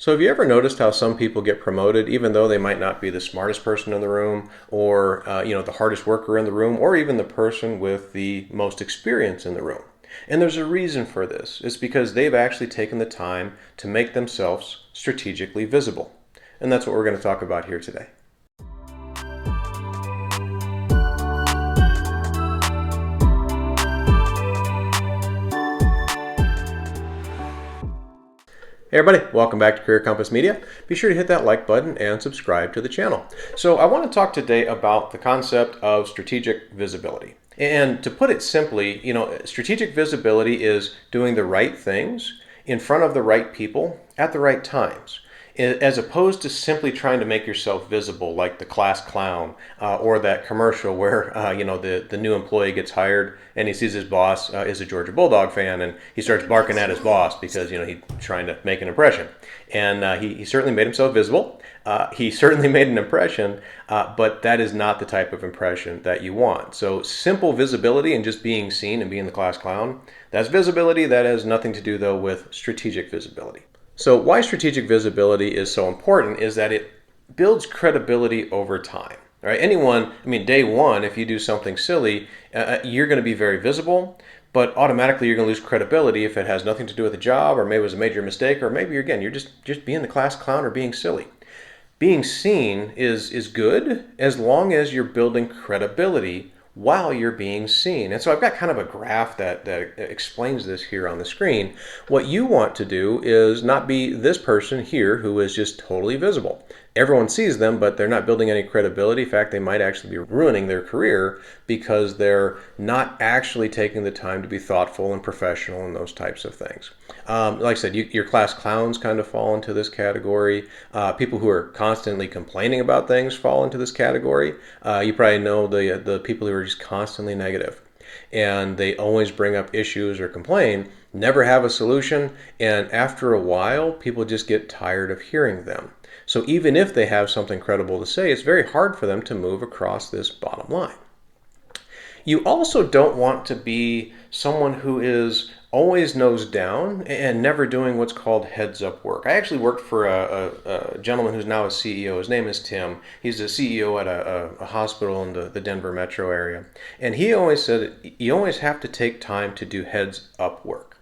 So have you ever noticed how some people get promoted even though they might not be the smartest person in the room or the hardest worker in the room or even the person with the most experience in the room? And there's a reason for this. It's because they've actually taken the time to make themselves strategically visible. And that's what we're going to talk about here today. Hey everybody, welcome back to Career Compass Media. Be sure to hit that like button and subscribe to the channel. So I want to talk today about the concept of strategic visibility. And to put it simply, strategic visibility is doing the right things in front of the right people at the right times, as opposed to simply trying to make yourself visible like the class clown or that commercial where the new employee gets hired and he sees his boss is a Georgia Bulldog fan and he starts barking at his boss because he's trying to make an impression. And he certainly made himself visible. He certainly made an impression, but that is not the type of impression that you want. So simple visibility and just being seen and being the class clown, that's visibility. That has nothing to do though with strategic visibility. So why strategic visibility is so important is that it builds credibility over time. Right? Day one, if you do something silly, you're going to be very visible, but automatically you're going to lose credibility if it has nothing to do with the job, or maybe it was a major mistake, or maybe again you're just being the class clown or being silly. Being seen is good as long as you're building credibility while you're being seen. And so I've got kind of a graph that explains this here on the screen. What you want to do is not be this person here who is just totally visible. Everyone sees them, but they're not building any credibility. In fact, they might actually be ruining their career because they're not actually taking the time to be thoughtful and professional and those types of things. Like I said, your class clowns kind of fall into this category. People who are constantly complaining about things fall into this category. You probably know the people who are just constantly negative and they always bring up issues or complain, never have a solution, and after a while, people just get tired of hearing them. So even if they have something credible to say, it's very hard for them to move across this bottom line. You also don't want to be someone who is always nose down and never doing what's called heads up work. I actually worked for a gentleman who's now a CEO. His name is Tim. He's a CEO at a hospital in the Denver metro area. And he always said you always have to take time to do heads up work.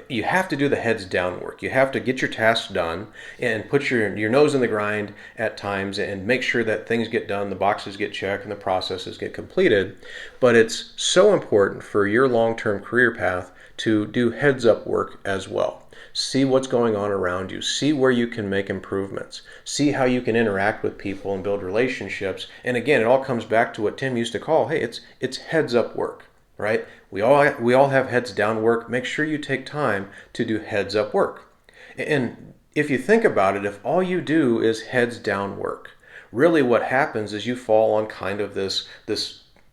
You have to do the heads down work. You have to get your tasks done and put your nose in the grind at times and make sure that things get done, the boxes get checked, and the processes get completed. But it's so important for your long-term career path to do heads up work as well. See what's going on around you. See where you can make improvements. See how you can interact with people and build relationships. And again, it all comes back to what Tim used to call, hey, it's heads up work. Right? We all have heads down work. Make sure you take time to do heads up work. And if you think about it, if all you do is heads down work, really what happens is you fall on kind of this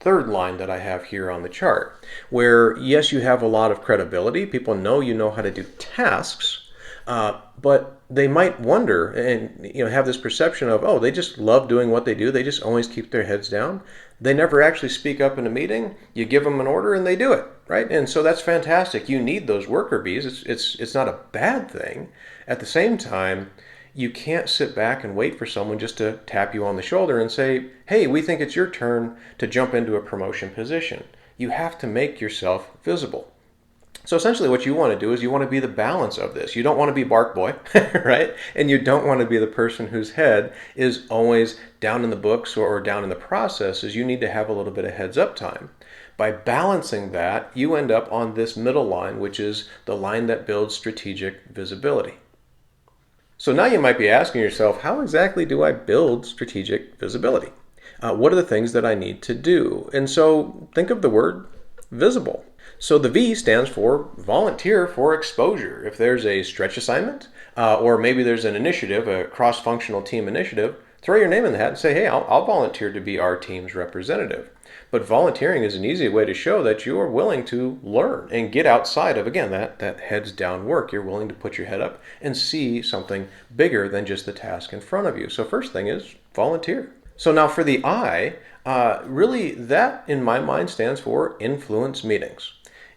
third line that I have here on the chart, where yes, you have a lot of credibility. People know you know how to do tasks, but they might wonder and have this perception of, oh, they just love doing what they do. They just always keep their heads down. They never actually speak up in a meeting. You give them an order and they do it, right? And so that's fantastic. You need those worker bees. It's not a bad thing. At the same time, you can't sit back and wait for someone just to tap you on the shoulder and say, hey, we think it's your turn to jump into a promotion position. You have to make yourself visible. So essentially what you want to do is you want to be the balance of this. You don't want to be Bark Boy, right? And you don't want to be the person whose head is always down in the books or down in the processes. You need to have a little bit of heads up time. By balancing that, you end up on this middle line, which is the line that builds strategic visibility. So now you might be asking yourself, how exactly do I build strategic visibility? What are the things that I need to do? And so think of the word visible. So the V stands for volunteer for exposure. If there's a stretch assignment or maybe there's an initiative, a cross-functional team initiative, throw your name in the hat and say, hey, I'll volunteer to be our team's representative. But volunteering is an easy way to show that you are willing to learn and get outside of, again, that heads down work. You're willing to put your head up and see something bigger than just the task in front of you. So first thing is volunteer. So now for the I, really that in my mind stands for influence meetings.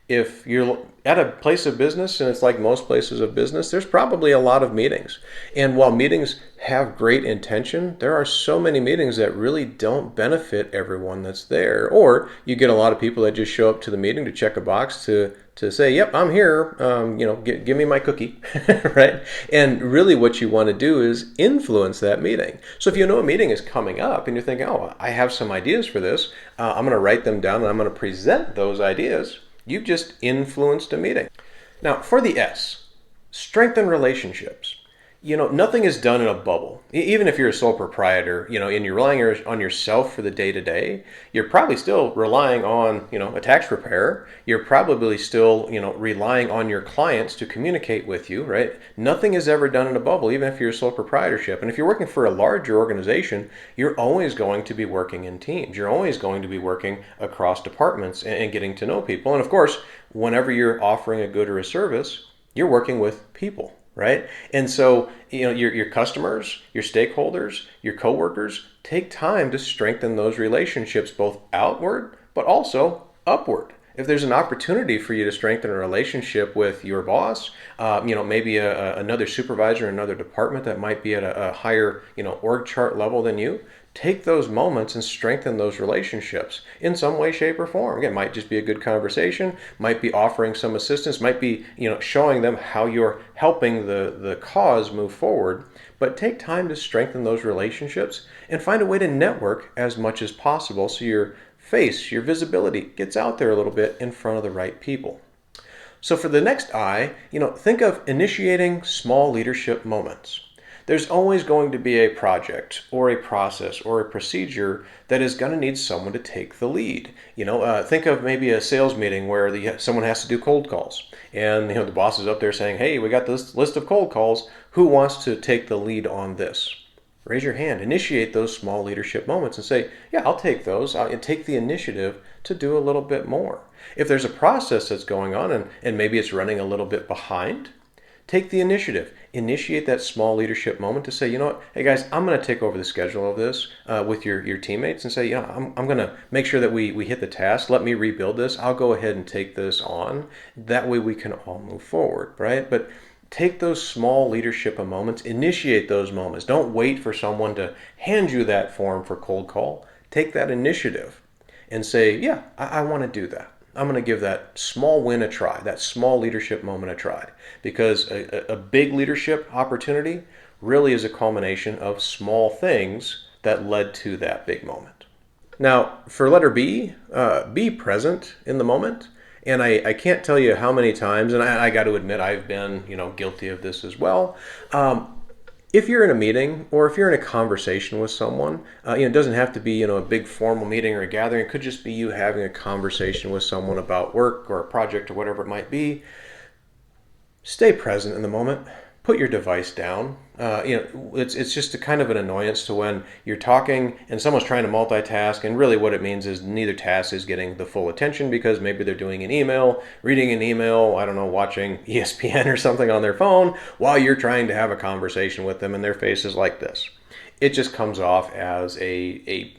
If you're at a place of business, and it's like most places of business, there's probably a lot of meetings. And while meetings have great intention, there are so many meetings that really don't benefit everyone that's there. Or you get a lot of people that just show up to the meeting to check a box to say, "Yep, I'm here. Give me my cookie," right? And really, what you want to do is influence that meeting. So if you know a meeting is coming up and you're thinking, "Oh, I have some ideas for this. I'm going to write them down and I'm going to present those ideas." You've just influenced a meeting. Now, for the S, strengthen relationships. Nothing is done in a bubble. Even if you're a sole proprietor, and you're relying on yourself for the day to day, you're probably still relying on, a tax preparer. You're probably still, relying on your clients to communicate with you, right? Nothing is ever done in a bubble, even if you're a sole proprietorship. And if you're working for a larger organization, you're always going to be working in teams. You're always going to be working across departments and getting to know people. And of course, whenever you're offering a good or a service, you're working with people, right? And so, your customers, your stakeholders, your coworkers, take time to strengthen those relationships both outward but also upward. If there's an opportunity for you to strengthen a relationship with your boss, maybe another supervisor in another department that might be at a higher, org chart level than you, take those moments and strengthen those relationships in some way, shape, or form. Again, it might just be a good conversation, might be offering some assistance, might be, showing them how you're helping the cause move forward. But take time to strengthen those relationships and find a way to network as much as possible so your face, your visibility gets out there a little bit in front of the right people. So for the next I, think of initiating small leadership moments. There's always going to be a project or a process or a procedure that is going to need someone to take the lead. Think of maybe a sales meeting where someone has to do cold calls, and the boss is up there saying, "Hey, we got this list of cold calls. Who wants to take the lead on this?" Raise your hand, initiate those small leadership moments and say, "Yeah, I'll take those. I'll take the initiative to do a little bit more." If there's a process that's going on and maybe it's running a little bit behind, take the initiative. Initiate that small leadership moment to say, "You know what, hey guys, I'm going to take over the schedule of this with your teammates," and say, "Yeah, I'm going to make sure that we hit the task. Let me rebuild this. I'll go ahead and take this on. That way we can all move forward," right? But take those small leadership moments, initiate those moments. Don't wait for someone to hand you that form for cold call. Take that initiative and say, "Yeah, I want to do that. I'm going to give that small win a try, that small leadership moment a try." Because a big leadership opportunity really is a culmination of small things that led to that big moment. Now, for letter B, be present in the moment. And I can't tell you how many times, and I got to admit I've been guilty of this as well. If you're in a meeting or if you're in a conversation with someone, it doesn't have to be a big formal meeting or a gathering. It could just be you having a conversation with someone about work or a project or whatever it might be. Stay present in the moment. Put your device down. It's just a kind of an annoyance to when you're talking and someone's trying to multitask, and really what it means is neither task is getting the full attention because maybe they're doing an email, reading an email, I don't know, watching ESPN or something on their phone while you're trying to have a conversation with them, and their face is like this. It just comes off as a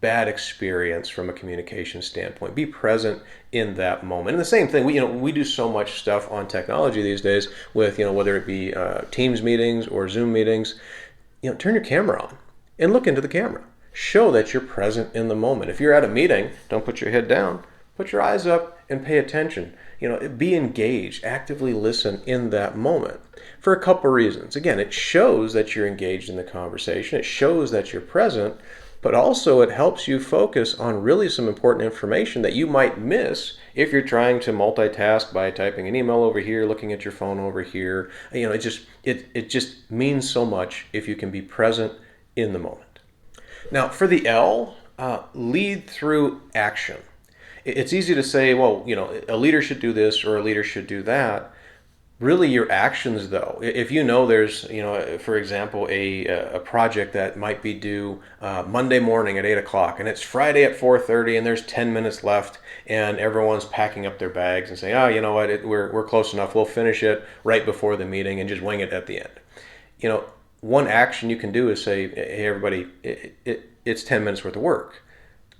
bad experience from a communication standpoint. Be present in that moment. And the same thing, we do so much stuff on technology these days with, whether it be Teams meetings or Zoom meetings. Turn your camera on and look into the camera. Show that you're present in the moment. If you're at a meeting, don't put your head down. Put your eyes up and pay attention. Be engaged. Actively listen in that moment for a couple reasons. Again, it shows that you're engaged in the conversation. It shows that you're present. But also it helps you focus on really some important information that you might miss if you're trying to multitask by typing an email over here, looking at your phone over here. It just means so much if you can be present in the moment. Now for the L, lead through action. It's easy to say, well, a leader should do this or a leader should do that. Really your actions though, if there's, for example, a project that might be due Monday morning at 8 o'clock and it's Friday at 4:30 and there's 10 minutes left and everyone's packing up their bags and saying, "Oh, you know what, we're close enough, we'll finish it right before the meeting and just wing it at the end." One action you can do is say, "Hey everybody, it's 10 minutes worth of work.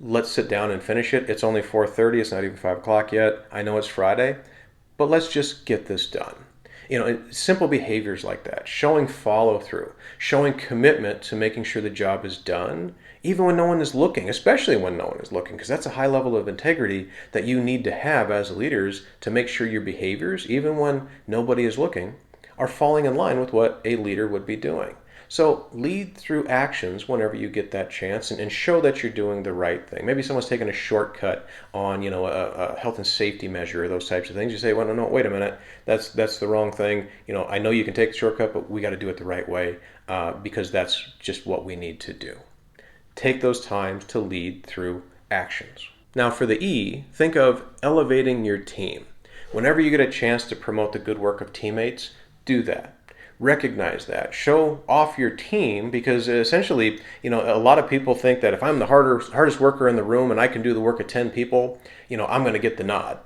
let's sit down and finish it. It's only 4:30. It's not even 5 o'clock yet. I know it's Friday, but let's just get this done. Simple behaviors like that, showing follow through, showing commitment to making sure the job is done, even when no one is looking, especially when no one is looking, because that's a high level of integrity that you need to have as leaders to make sure your behaviors, even when nobody is looking, are falling in line with what a leader would be doing. So lead through actions whenever you get that chance, and show that you're doing the right thing. Maybe someone's taking a shortcut on, a health and safety measure or those types of things. You say, well, no, wait a minute, that's the wrong thing. I know you can take the shortcut, but we got to do it the right way because that's just what we need to do. Take those times to lead through actions. Now for the E, think of elevating your team. Whenever you get a chance to promote the good work of teammates, do that. Recognize that. Show off your team, because essentially, a lot of people think that if I'm the hardest worker in the room and I can do the work of 10 people, I'm going to get the nod.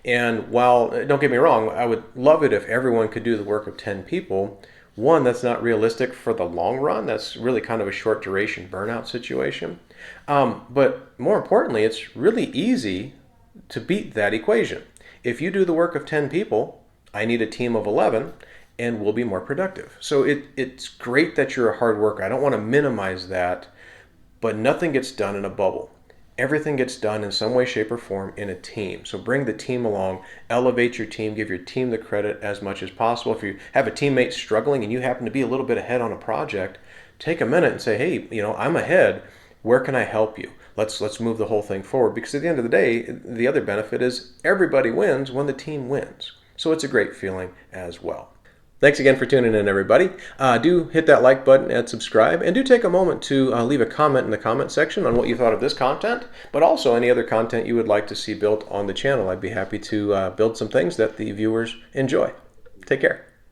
And while, don't get me wrong, I would love it if everyone could do the work of 10 people. One, that's not realistic for the long run. That's really kind of a short duration burnout situation. But more importantly, it's really easy to beat that equation. If you do the work of 10 people, I need a team of 11, and we'll be more productive. So it's great that you're a hard worker. I don't want to minimize that, but nothing gets done in a bubble. Everything gets done in some way, shape, or form in a team. So bring the team along, elevate your team, give your team the credit as much as possible. If you have a teammate struggling and you happen to be a little bit ahead on a project, take a minute and say, hey, I'm ahead. Where can I help you? Let's move the whole thing forward, because at the end of the day, the other benefit is everybody wins when the team wins. So it's a great feeling as well. Thanks again for tuning in, everybody. Do hit that like button and subscribe, and do take a moment to leave a comment in the comment section on what you thought of this content, but also any other content you would like to see built on the channel. I'd be happy to build some things that the viewers enjoy. Take care.